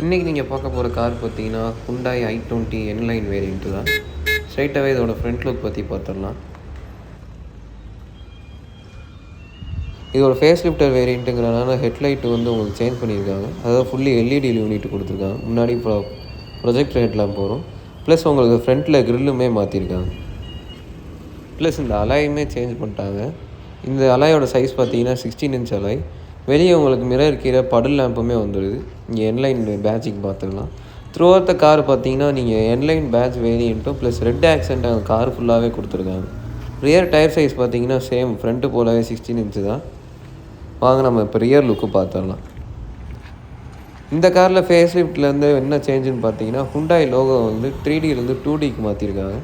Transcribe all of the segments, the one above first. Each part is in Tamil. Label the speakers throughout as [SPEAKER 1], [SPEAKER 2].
[SPEAKER 1] இன்றைக்கி நீங்கள் பார்க்க போகிற கார் பார்த்தீங்கன்னா Hyundai i20 N-line வேரியண்ட்டு தான். ஸ்ட்ரைட்டாகவே இதோட ஃப்ரண்ட் லுக் பற்றி பார்த்துடலாம். இதோட ஃபேஸ் லிஃப்டர் வேரியண்ட்டுங்கிறனால ஹெட்லைட்டு வந்து உங்களுக்கு சேஞ்ச் பண்ணியிருக்காங்க. அதாவது ஃபுல்லி எல்இடி யூனிட் கொடுத்துருக்காங்க. முன்னாடி ப்ரொஜெக்டர் ஹெட்லாம்ப் வரும். ப்ளஸ் உங்களுக்கு ஃப்ரண்ட்டில் க்ரில்லுமே மாற்றிருக்காங்க. ப்ளஸ் இந்த அலாயுமே சேஞ்ச் பண்ணிட்டாங்க. இந்த அலாயோட சைஸ் பார்த்தீங்கன்னா 16 இன்ச் அலாய். வெளியே உங்களுக்கு மிரர் கீழே படல் லேம்புமே வந்துடுது. இங்கே N-line பேட்சிங் பார்த்துக்கலாம். த்ரூ அவுட் த கார் பார்த்தீங்கன்னா நீங்கள் N-line பேட்ச் வேரியண்ட்டும் ப்ளஸ் ரெட் ஆக்சென்ட் அந்த கார் ஃபுல்லாகவே கொடுத்துருக்காங்க. ரியர் டயர் சைஸ் பார்த்தீங்கன்னா சேம் ஃப்ரண்ட்டு போலவே 16 இன்ச்சு தான். வாங்க நம்ம இப்போ ரியர் லுக்கு பார்த்துடலாம். இந்த காரில் ஃபேஸ் லிஃப்ட்லேருந்து என்ன சேஞ்சுன்னு பார்த்தீங்கன்னா Hyundai லோகோ வந்து 3Dலேருந்து 2Dக்கு மாற்றிருக்காங்க.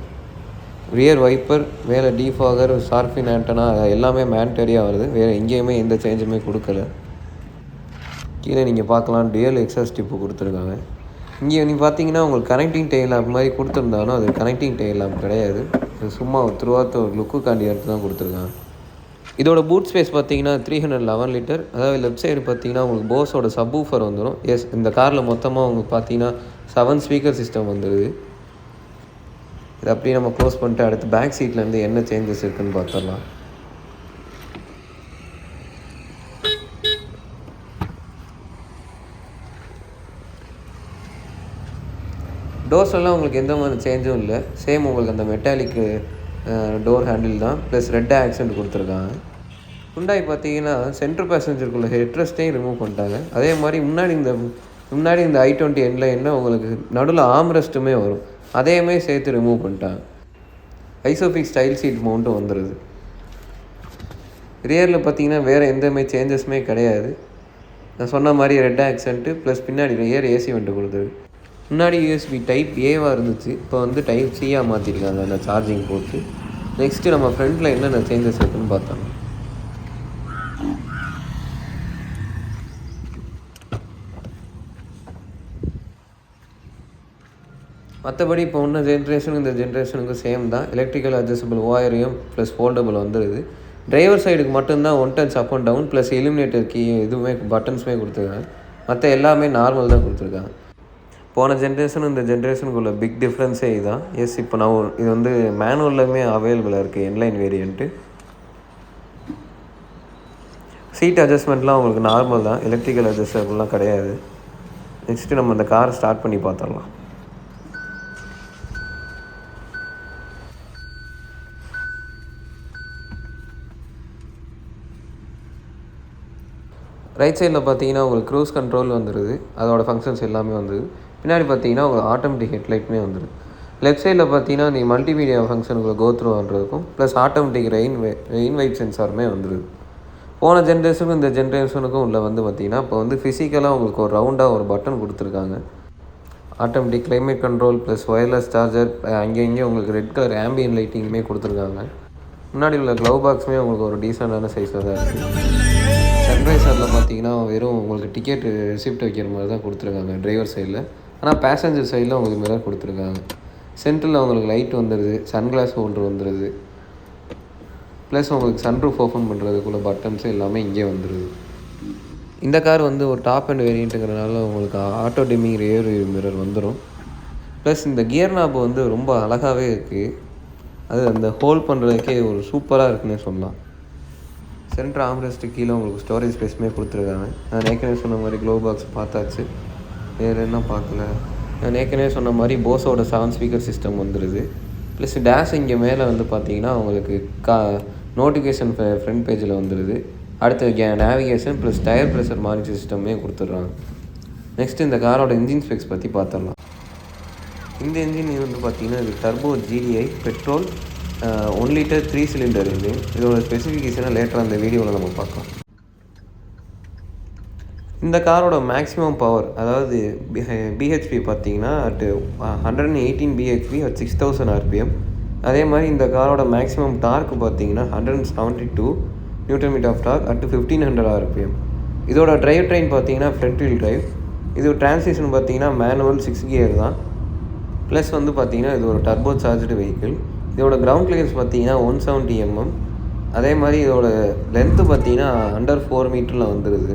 [SPEAKER 1] ரியர் வைப்பர், மேலே டீஃபாகர், ஷார்பின் ஆண்டனா எல்லாமே மேண்டரியாக வருது. வேறு எங்கேயுமே எந்த சேஞ்சுமே கொடுக்கல. கீழே நீங்கள் பார்க்கலாம் டியூயல் எக்ஸாஸ்ட் டிப்பு கொடுத்துருக்காங்க. இங்கே நீங்கள் பார்த்தீங்கன்னா உங்களுக்கு கனெக்டிங் டெயில் லேம்ப் மாதிரி கொடுத்துருந்தாலும் அது கனெக்டிங் டெயில் லேம்ப் கிடையாது. இது சும்மா த்ரூவாத் ஒரு லுக்குக்காண்டி எடுத்து தான் கொடுத்துருக்காங்க. இதோட பூட் ஸ்பேஸ் பார்த்தீங்கன்னா 311 லிட்டர். அதாவது லெஃப்ட் சைடு பார்த்தீங்கன்னா உங்களுக்கு போஸோட சப்வூஃபர் வந்துடும். இந்த காரில் மொத்தமாக உங்களுக்கு பார்த்தீங்கன்னா 7 ஸ்பீக்கர் சிஸ்டம் வந்துடுது. இதை அப்படியே நம்ம க்ளோஸ் பண்ணிட்டு அடுத்து பேக் சீட்லேருந்து என்ன சேஞ்சஸ் இருக்குதுன்னு பார்த்துடலாம். டோர்ஸ்லாம் உங்களுக்கு எந்த மாதிரி சேஞ்சும் இல்லை. சேம் உங்களுக்கு அந்த மெட்டாலிக்கு டோர் ஹேண்டில் தான். ப்ளஸ் ரெட் ஆக்சென்ட் கொடுத்துருக்காங்க. Hyundai பார்த்தீங்கன்னா சென்ட்ரு பேசஞ்சருக்குள்ள ஹெட்ரெஸ்ட்டையும் ரிமூவ் பண்ணிட்டாங்க. அதே மாதிரி முன்னாடி இந்த i20 N-line உங்களுக்கு நடுவில் ஆம்ரெஸ்ட்டுமே வரும். அதையுமே சேர்த்து ரிமூவ் பண்ணிட்டாங்க. ஐசோஃபிக் ஸ்டைல் சீட் மவுண்ட்டும் வந்துடுது. ரியரில் பார்த்தீங்கன்னா வேறு எந்தமே சேஞ்சஸுமே கிடையாது. நான் சொன்ன மாதிரி ரெட் ஆக்சென்ட்டு ப்ளஸ் பின்னாடி ரியர் ஏசி வெண்ட் கொடுத்துரு. முன்னாடி USB டைப் ஏவாக இருந்துச்சு. இப்போ வந்து டைப் சியாக மாற்றிருக்காங்க அந்த சார்ஜிங் போட்டு. நெக்ஸ்ட்டு நம்ம ஃப்ரண்ட்டில் என்னென்ன சேஞ்சஸ் இருக்குதுன்னு பார்த்தோம். மற்றபடி இப்போ இன்ன ஜென்ரேஷனுக்கு இந்த ஜென்ரேஷனுக்கு சேம் தான். எலக்ட்ரிக்கல் அட்ஜஸ்டபிள் ஓயரையும் ப்ளஸ் ஃபோல்டபுள் வந்துடுது. டிரைவர் சைடுக்கு மட்டும்தான் 1 touch up and down plus eliminator key இதுவுமே பட்டன்ஸுமே கொடுத்துருக்காங்க. மற்ற எல்லாமே நார்மல் தான் கொடுத்துருக்காங்க. போன ஜென்ரேஷனும் இந்த ஜென்ரேஷனுக்குள்ள பிக் டிஃப்ரென்ஸே இதுதான். இப்போ நான் இது வந்து மேனுவல்லுமே அவைலபிளாக இருக்குது N-line வேரியண்ட்டு. சீட் அட்ஜஸ்ட்மெண்ட்லாம் உங்களுக்கு நார்மல் தான். எலக்ட்ரிக்கல் அட்ஜஸ்டபிள்லாம் கிடையாது. நெக்ஸ்ட்டு நம்ம இந்த காரை ஸ்டார்ட் பண்ணி பார்த்துடலாம். ரைட் சைடில் பார்த்தீங்கன்னா உங்களுக்கு க்ரூஸ் கண்ட்ரோல் வந்துடுது. அதோடய ஃபங்க்ஷன்ஸ் எல்லாமே வந்துடுது. பின்னாடி பார்த்தீங்கன்னா உங்களுக்கு ஆட்டோமேட்டிக் ஹெட்லைட்டுமே வந்துடுது. லெஃப்ட் சைடில் பார்த்தீங்கன்னா நீங்கள் மல்டிமீடியா ஃபங்க்ஷனுக்குள்ள கோத்ரூ பண்ணுறதுக்கும் ப்ளஸ் ஆட்டோமேட்டிக் ரெயின் வைப் சென்சாருமே வந்துடுது. போன ஜென்ரேஷனுக்கும் இந்த ஜென்ரேஷனுக்கும் உள்ள வந்து பார்த்திங்கன்னா இப்போ வந்து ஃபிசிக்கலாக உங்களுக்கு ஒரு ரவுண்டாக ஒரு பட்டன் கொடுத்துருக்காங்க. Automatic climate control plus wireless charger, அங்கே உங்களுக்கு ரெட் கலர் ஆம்பியன் லைட்டிங்குமே கொடுத்துருக்காங்க. முன்னாடி உள்ள க்ளவ் பாக்ஸுமே உங்களுக்கு ஒரு டீசெண்டான சைஸில் தான் இருக்குது. சன்ரைசரில் பார்த்தீங்கன்னா வெறும் உங்களுக்கு டிக்கெட் ரிசிப்ட் வைக்கிற மாதிரி தான் கொடுத்துருக்காங்க டிரைவர் சைடில். ஆனால் பேசஞ்சர் சைடில் உங்களுக்கு மிரர் கொடுத்துருக்காங்க. சென்டரில் உங்களுக்கு லைட் வந்துடுது, சன்கிளாஸ் ஹோல்டர் வந்துடுது. ப்ளஸ் உங்களுக்கு சன்ரூஃப் ஓப்பன் பண்ணுறதுக்குள்ள பட்டன்ஸு எல்லாமே இங்கே வந்துடுது. இந்த கார் வந்து ஒரு டாப் அண்ட் வேரியண்ட்டுங்கிறனால உங்களுக்கு ஆட்டோ டிமிங் ரியர் மிரர் வந்துடும். ப்ளஸ் இந்த கியர் நாப் வந்து ரொம்ப அழகாகவே இருக்குது. அது அந்த ஹோல்ட் பண்ணுறதுக்கே ஒரு சூப்பராக இருக்குன்னே சொல்லலாம். சென்ட்ரு ஆம்ரெஸ்ட்டு கீழே உங்களுக்கு ஸ்டோரேஜ் ஸ்பேஸுமே கொடுத்துருக்காங்க. நான் ஏற்கனவே சொன்ன மாதிரி க்ளோ பாக்ஸ் பார்த்தாச்சு. வேறு என்ன பார்க்கல. நான் ஏற்கனவே சொன்ன மாதிரி போஸோட 7 ஸ்பீக்கர் சிஸ்டம் வந்துடுது. ப்ளஸ் டேஷ் இங்கே மேலே வந்து பார்த்தீங்கன்னா உங்களுக்கு நோட்டிஃபிகேஷன் ஃப்ரண்ட் பேஜில் வந்துடுது. அடுத்து navigation plus tyre pressure monitor சிஸ்டமே கொடுத்துட்றாங்க. நெக்ஸ்ட்டு இந்த காரோட இன்ஜின் ஸ்பெக்ஸ் பற்றி பார்த்துடலாம். இந்த இன்ஜின் வந்து பார்த்திங்கன்னா இது turbo GDI petrol 1 litre 3 cylinder engine. இதோட ஸ்பெசிஃபிகேஷனை லேட்டராக அந்த வீடியோவில் நம்ம பார்க்கலாம். இந்த காரோட மேக்ஸிமம் பவர் அதாவது BHP பார்த்தீங்கன்னா அட் 118 BHP at 6000 RPM. அதே மாதிரி இந்த காரோட மேக்ஸிமம் டார்க் பார்த்தீங்கன்னா 172 Nm of torque at 1500 RPM. இதோட டிரைவ் ட்ரெயின் பார்த்தீங்கன்னா ஃப்ரண்ட் வீல் டிரைவ். இது டிரான்ஸ்மிஷன் பார்த்தீங்கன்னா மேனுவல் 6 கியர் தான். ப்ளஸ் வந்து பார்த்தீங்கன்னா இது ஒரு டர்போ சார்ஜ்டு வெஹிக்கிள். இதோட கிரவுண்ட் கிளியர்ஸ் பார்த்தீங்கன்னா 170 mm. அதே மாதிரி இதோட லென்த்து பார்த்தீங்கன்னா அண்டர் 4 மீட்டரில் வந்துடுது.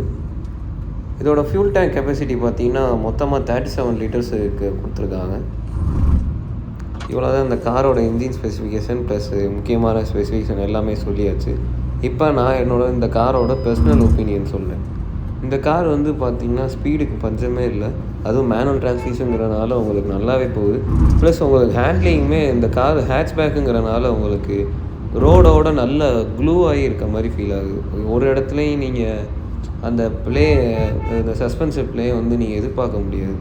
[SPEAKER 1] இதோட ஃபியூல் டேங்க் கெப்பாசிட்டி பார்த்தீங்கன்னா மொத்தமாக 37 லிட்டர்ஸுக்கு கொடுத்துருக்காங்க. இவ்வளோ தான் இந்த காரோட இன்ஜின் ஸ்பெசிஃபிகேஷன் ப்ளஸ் முக்கியமான ஸ்பெசிஃபிகேஷன் எல்லாமே சொல்லியாச்சு. இப்போ நான் இந்த காரோட பர்சனல் ஒப்பீனியன் சொல்கிறேன். இந்த கார் வந்து பார்த்திங்கன்னா ஸ்பீடுக்கு பஞ்சமே இல்லை. அதுவும் மேனுவல் டிரான்ஸ்மிஷனுங்கிறனால உங்களுக்கு நல்லாவே போகுது. ப்ளஸ் உங்களுக்கு ஹேண்ட்லிங்குமே இந்த கார் ஹேட்ச்பேக்குங்கிறனால உங்களுக்கு ரோடோட நல்ல க்ளூ ஆகி இருக்க மாதிரி ஃபீல் ஆகுது. ஒரு இடத்துலையும் நீங்கள் அந்த இந்த சஸ்பென்ஷன் ப்ளே வந்து நீங்கள் எதிர்பார்க்க முடியாது.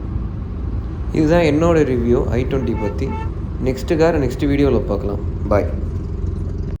[SPEAKER 1] இதுதான் என்னோடய ரிவ்யூ i20 பற்றி. நெக்ஸ்ட்டு வீடியோவில் பார்க்கலாம். பாய்.